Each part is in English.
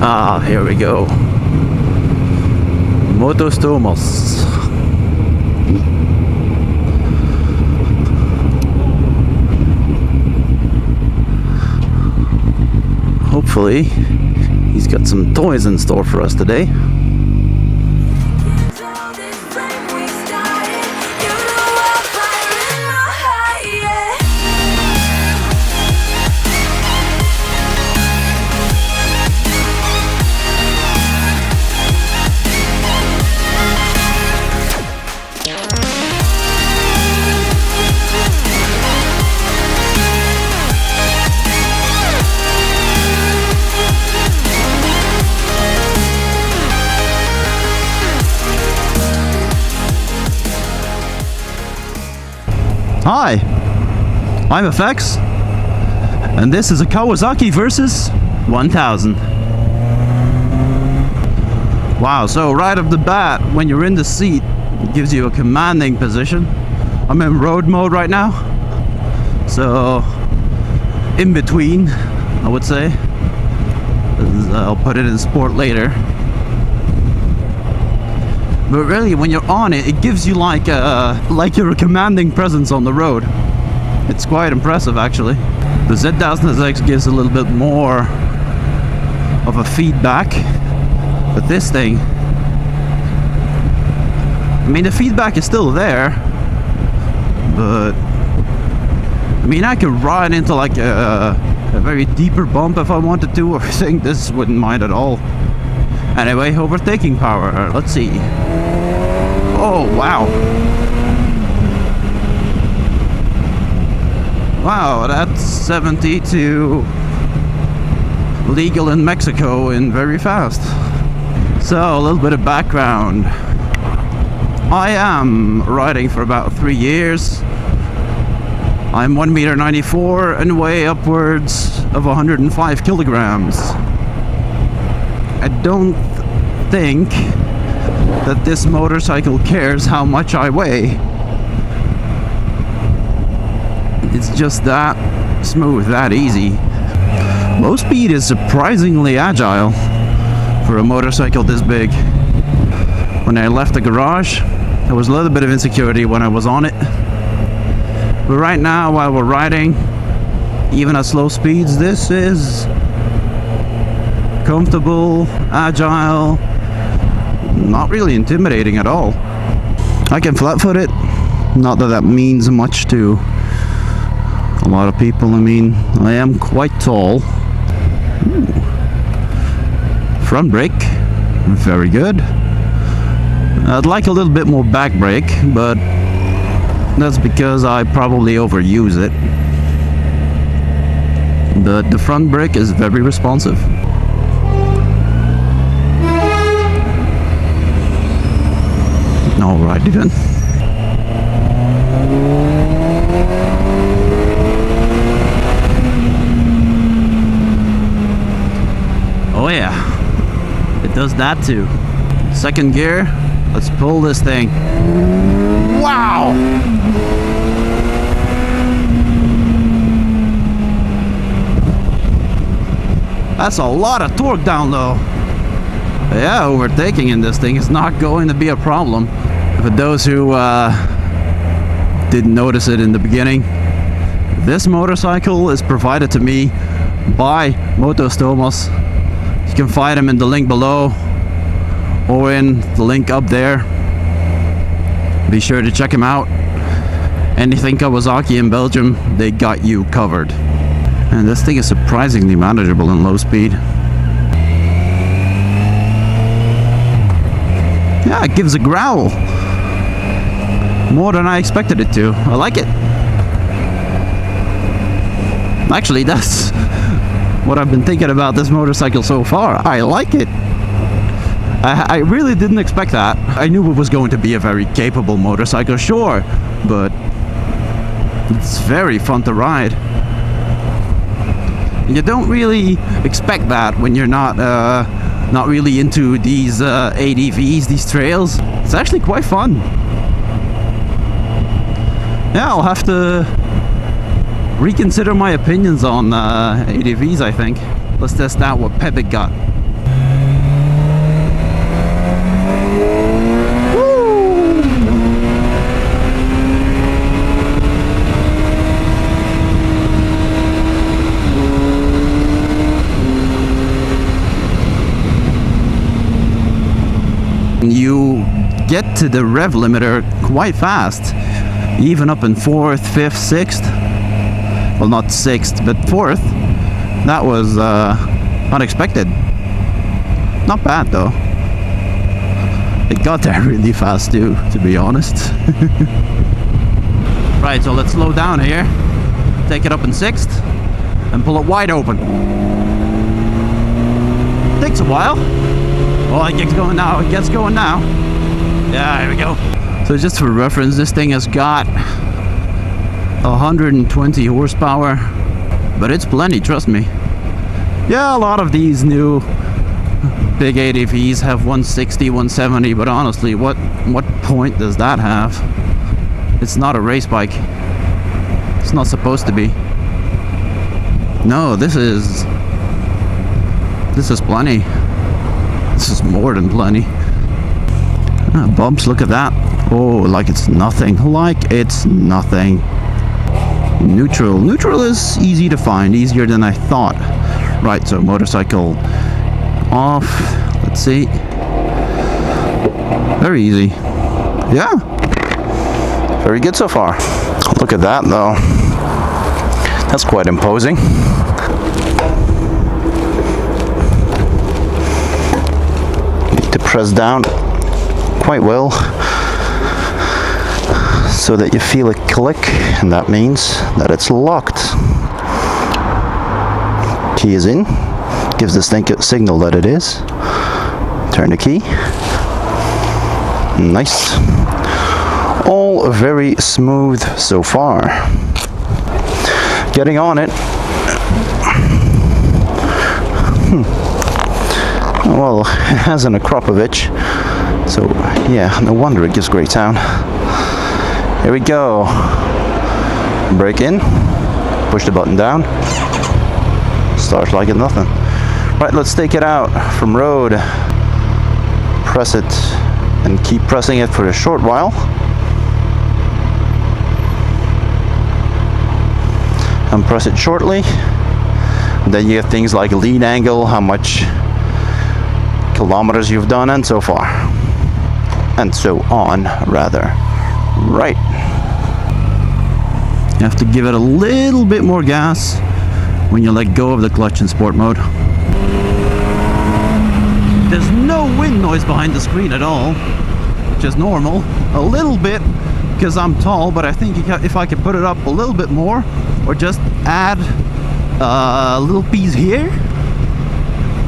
Ah, here we go. Motostomos. Hopefully, he's got some toys in store for us today. Hi, I'm FX, and this is a Kawasaki Versys 1000. Wow, so right off the bat, when you're in the seat, it gives you a commanding position. I'm in road mode right now, so in between, I would say. I'll put it in sport later. But really, when you're on it, it gives you like you're a commanding presence on the road. It's quite impressive, actually. The Z1000X gives a little bit more of a feedback, but this thing, I mean, the feedback is still there, but I mean, I could ride into like a very deeper bump if I wanted to. I think this wouldn't mind at all. Anyway, overtaking power. Let's see. Oh, wow. Wow, that's 70 to legal in Mexico and very fast. So, a little bit of background. I am riding for about 3 years. I'm 1.94 m and weigh upwards of 105 kilograms. I don't think that this motorcycle cares how much I weigh. It's just that smooth, that easy. Low speed is surprisingly agile for a motorcycle this big. When I left the garage, there was a little bit of insecurity when I was on it. But right now, while we're riding, even at slow speeds, this is comfortable, agile, not really intimidating at all. I can flat foot it, not that that means much to a lot of people. I mean, I am quite tall. Ooh. Front brake, very good. I'd like a little bit more back brake, but that's because I probably overuse it. The front brake is very responsive. Alrighty then. Oh yeah, it does that too. Second gear, let's pull this thing. Wow! That's a lot of torque down low. Yeah, overtaking in this thing is not going to be a problem. For those who didn't notice it in the beginning, this motorcycle is provided to me by Motostomos. You can find them in the link below or in the link up there. Be sure to check them out. Anything Kawasaki in Belgium, they got you covered. And this thing is surprisingly manageable in low speed. Yeah, it gives a growl. More than I expected it to. I like it. Actually, that's what I've been thinking about this motorcycle so far. I like it. I really didn't expect that. I knew it was going to be a very capable motorcycle, sure, but it's very fun to ride. You don't really expect that when you're not really into these ADVs, these trails. It's actually quite fun. Yeah, I'll have to reconsider my opinions on ADVs, I think. Let's test out what Pepe got. and you get to the rev limiter quite fast, even up in 4th, 5th, 6th. Well, not 6th, but 4th. That was unexpected. Not bad though. It got there really fast too, to be honest. Right, so let's slow down here. Take it up in 6th and pull it wide open. Takes a while. Oh, it gets going now. It gets going now. Yeah, here we go. So just for reference, this thing has got 120 horsepower, but it's plenty, trust me. Yeah, a lot of these new big ATVs have 160, 170, but honestly, what point does that have? It's not a race bike. It's not supposed to be. No, this is plenty. This is more than plenty. Bumps, look at that. Oh, like it's nothing. Like it's nothing. Neutral. Neutral is easy to find, easier than I thought. Right, so motorcycle off. Let's see. Very easy. Yeah. Very good so far. Look at that though. That's quite imposing. Need to press down quite well so that you feel it click, and that means that it's locked. Key is in. Gives this thing a signal that it is. Turn the key. Nice. All very smooth so far. Getting on it. Well, it has an Akropovich, so yeah, no wonder it gives great sound. Here we go. Brake in. Push the button down. Starts like it's nothing. Right, let's take it out from road. Press it and keep pressing it for a short while. And press it shortly. And then you get things like lead angle, how much kilometers you've done, and so far. And so on, rather. Right. You have to give it a little bit more gas when you let go of the clutch in sport mode. There's no wind noise behind the screen at all, which is normal. A little bit because I'm tall, but I think if I could put it up a little bit more, or just add a little piece here,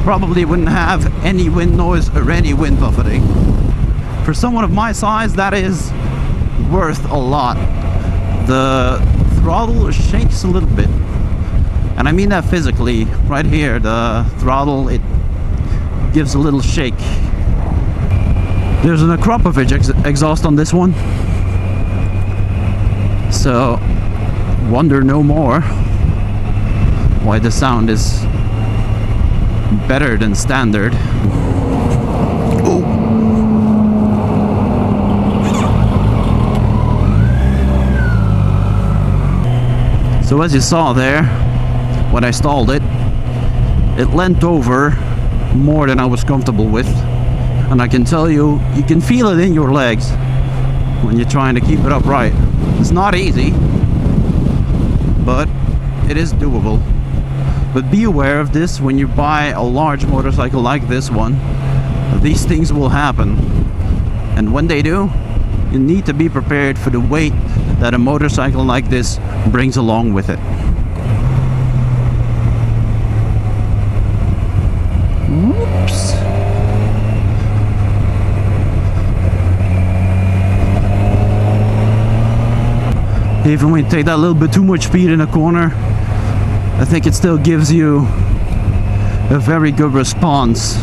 probably wouldn't have any wind noise or any wind buffeting. For someone of my size, that is worth a lot. The throttle shakes a little bit, and I mean that physically. Right here, the throttle, it gives a little shake. There's an Akropovich exhaust on this one, so wonder no more why the sound is better than standard. Ooh. So as you saw there, when I stalled it, it leant over more than I was comfortable with, and I can tell you, you can feel it in your legs when you're trying to keep it upright. It's not easy, but it is doable. But be aware of this when you buy a large motorcycle like this one. These things will happen, and when they do, you need to be prepared for the weight that a motorcycle like this brings along with it. Whoops. Even when you take that little bit too much speed in a corner, I think it still gives you a very good response.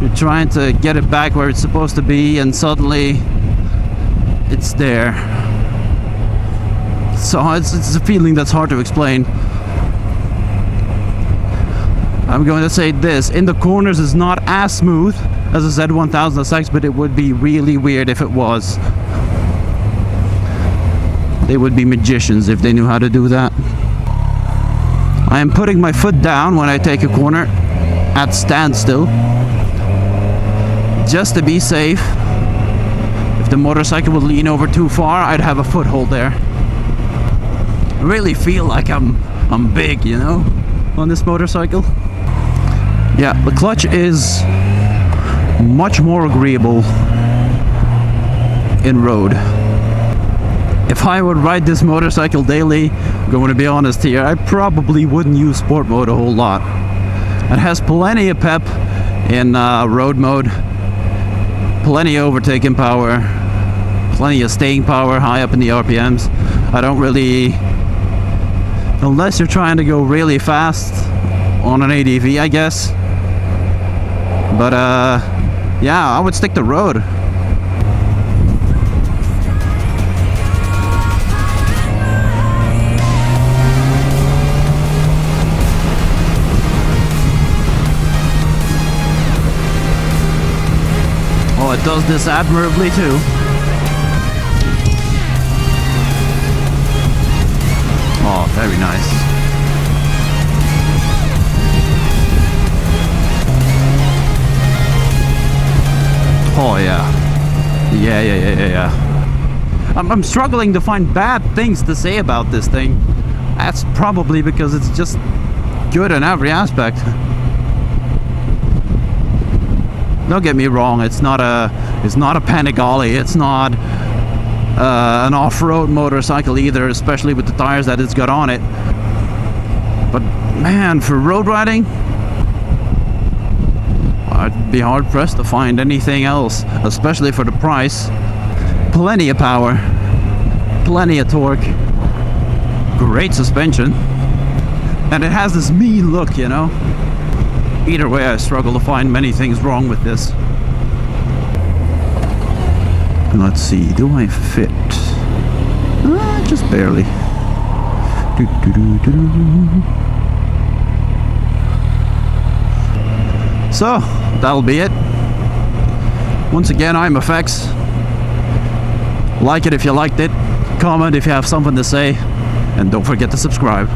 You're trying to get it back where it's supposed to be, and suddenly it's there. So it's a feeling that's hard to explain. I'm going to say this, in the corners it's not as smooth as a Z1000SX, but it would be really weird if it was. They would be magicians if they knew how to do that. I am putting my foot down when I take a corner at standstill. just to be safe. If the motorcycle would lean over too far, I'd have a foothold there. I really feel like I'm big, you know, on this motorcycle. Yeah, the clutch is much more agreeable in road. If I would ride this motorcycle daily, I'm going to be honest here, I probably wouldn't use sport mode a whole lot. It has plenty of pep in road mode, plenty of overtaking power, plenty of staying power high up in the RPMs. I don't really, unless you're trying to go really fast on an ADV, I guess. But yeah, I would stick to road. Oh, it does this admirably too. Oh, very nice. Oh yeah. Yeah. I'm struggling to find bad things to say about this thing. That's probably because it's just good in every aspect. Don't get me wrong, it's not a Panigale, it's not an off-road motorcycle either, especially with the tires that it's got on it. But man, for road riding, I'd be hard-pressed to find anything else, especially for the price. Plenty of power, plenty of torque, great suspension, and it has this mean look, you know. Either way, I struggle to find many things wrong with this. Let's see, do I fit? Just barely. So, that'll be it. Once again, I'm FX. Like it if you liked it, comment if you have something to say, and don't forget to subscribe.